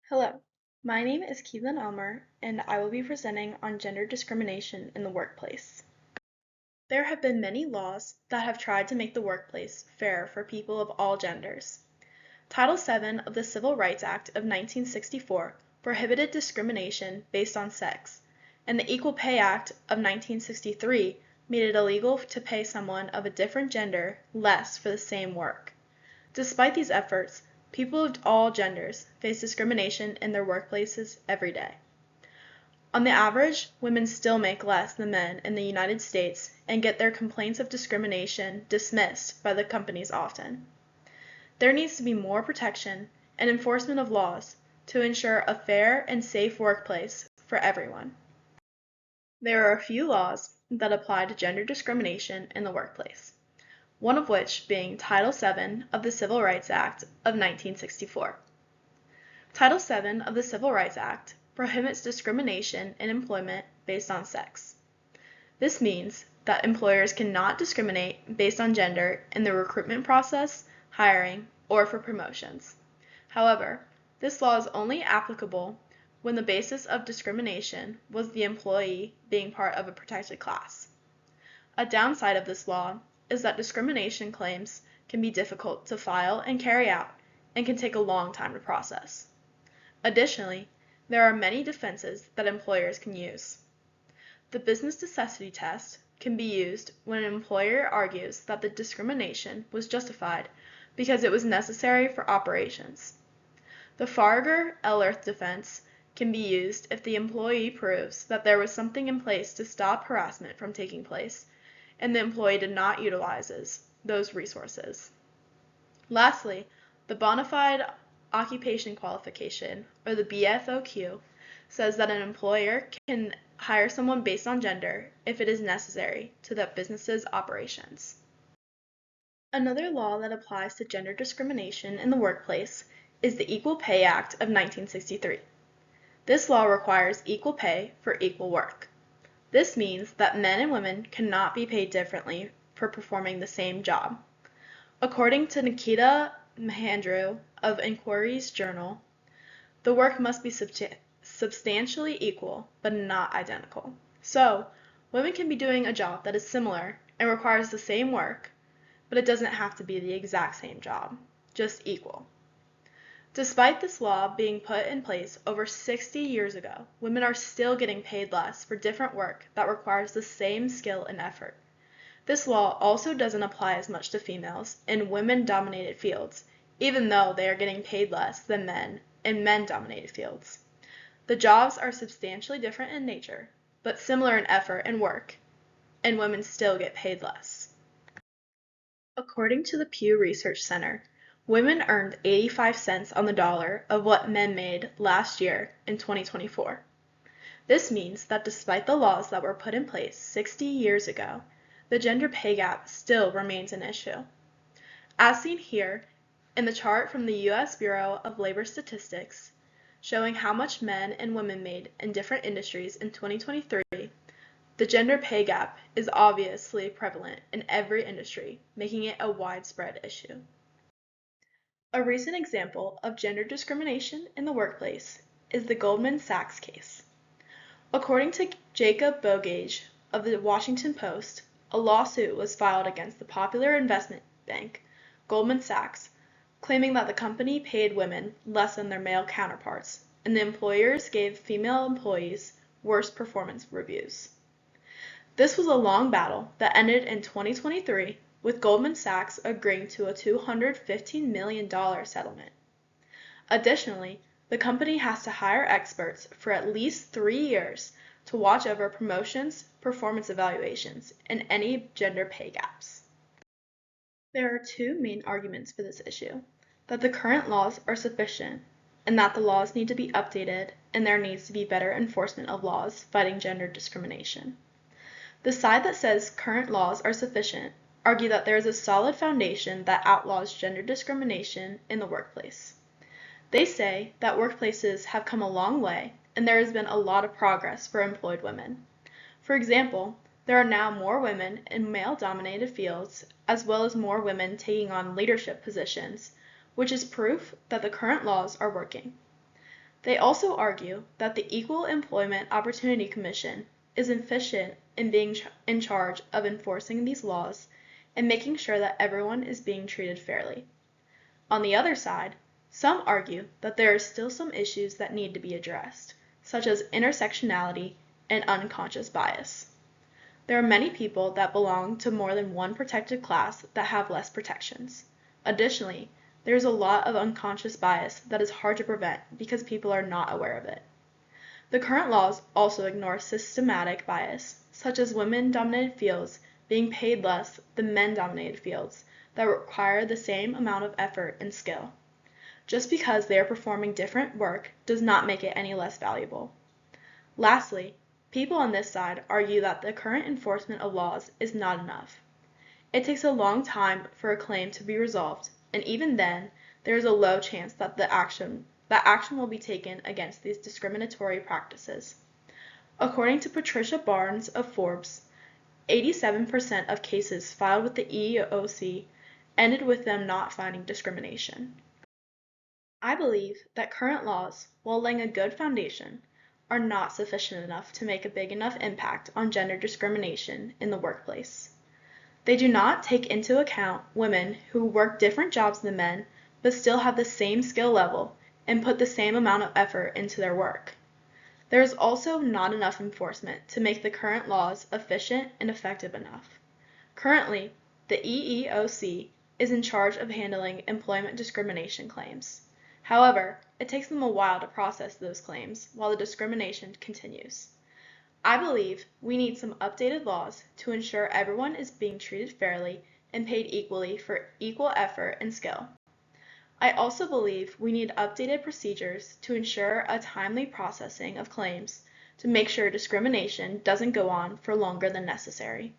Hello, my name is Keelin Elmer, and I will be presenting on gender discrimination in the workplace. There have been many laws that have tried to make the workplace fair for people of all genders. Title VII of the Civil Rights Act of 1964 prohibited discrimination based on sex, and the Equal Pay Act of 1963 made it illegal to pay someone of a different gender less for the same work. Despite these efforts, people of all genders face discrimination in their workplaces every day. On the average, women still make less than men in the United States and get their complaints of discrimination dismissed by the companies often. There needs to be more protection and enforcement of laws to ensure a fair and safe workplace for everyone. There are a few laws that apply to gender discrimination in the workplace, one of which being Title VII of the Civil Rights Act of 1964. Title VII of the Civil Rights Act prohibits discrimination in employment based on sex. This means that employers cannot discriminate based on gender in the recruitment process, hiring, or for promotions. However, this law is only applicable when the basis of discrimination was the employee being part of a protected class. A downside of this law is that discrimination claims can be difficult to file and carry out and can take a long time to process. Additionally, there are many defenses that employers can use. The business necessity test can be used when an employer argues that the discrimination was justified because it was necessary for operations. The Farger-Ellerth defense can be used if the employee proves that there was something in place to stop harassment from taking place, and the employee did not utilize those resources. Lastly, the bona fide occupation qualification, or the BFOQ, says that an employer can hire someone based on gender if it is necessary to that business's operations. Another law that applies to gender discrimination in the workplace is the Equal Pay Act of 1963. This law requires equal pay for equal work. This means that men and women cannot be paid differently for performing the same job. According to Nikita Mahandru of Inquiry's Journal, the work must be substantially equal but not identical. So, women can be doing a job that is similar and requires the same work, but it doesn't have to be the exact same job, just equal. Despite this law being put in place over 60 years ago, women are still getting paid less for different work that requires the same skill and effort. This law also doesn't apply as much to females in women-dominated fields, even though they are getting paid less than men in men-dominated fields. The jobs are substantially different in nature, but similar in effort and work, and women still get paid less. According to the Pew Research Center, women earned 85 cents on the dollar of what men made last year in 2024. This means that despite the laws that were put in place 60 years ago, the gender pay gap still remains an issue. As seen here in the chart from the U.S. Bureau of Labor Statistics, showing how much men and women made in different industries in 2023, the gender pay gap is obviously prevalent in every industry, making it a widespread issue. A recent example of gender discrimination in the workplace is the Goldman Sachs case. According to Jacob Bogage of the Washington Post, a lawsuit was filed against the popular investment bank, Goldman Sachs, claiming that the company paid women less than their male counterparts, and the employers gave female employees worse performance reviews. This was a long battle that ended in 2023 with Goldman Sachs agreeing to a $215 million settlement. Additionally, the company has to hire experts for at least 3 years to watch over promotions, performance evaluations, and any gender pay gaps. There are two main arguments for this issue: that the current laws are sufficient, and that the laws need to be updated, and there needs to be better enforcement of laws fighting gender discrimination. The side that says current laws are sufficient argue that there is a solid foundation that outlaws gender discrimination in the workplace. They say that workplaces have come a long way and there has been a lot of progress for employed women. For example, there are now more women in male-dominated fields, as well as more women taking on leadership positions, which is proof that the current laws are working. They also argue that the Equal Employment Opportunity Commission is efficient in being in charge of enforcing these laws and making sure that everyone is being treated fairly. On the other side, some argue that there are still some issues that need to be addressed, such as intersectionality and unconscious bias. There are many people that belong to more than one protected class that have less protections. Additionally, there is a lot of unconscious bias that is hard to prevent because people are not aware of it. The current laws also ignore systematic bias, such as women-dominated fields being paid less than men-dominated fields that require the same amount of effort and skill. Just because they are performing different work does not make it any less valuable. Lastly, people on this side argue that the current enforcement of laws is not enough. It takes a long time for a claim to be resolved, and even then, there is a low chance that action will be taken against these discriminatory practices. According to Patricia Barnes of Forbes, 87% of cases filed with the EEOC ended with them not finding discrimination. I believe that current laws, while laying a good foundation, are not sufficient enough to make a big enough impact on gender discrimination in the workplace. They do not take into account women who work different jobs than men but still have the same skill level and put the same amount of effort into their work. There is also not enough enforcement to make the current laws efficient and effective enough. Currently, the EEOC is in charge of handling employment discrimination claims. However, it takes them a while to process those claims while the discrimination continues. I believe we need some updated laws to ensure everyone is being treated fairly and paid equally for equal effort and skill. I also believe we need updated procedures to ensure a timely processing of claims to make sure discrimination doesn't go on for longer than necessary.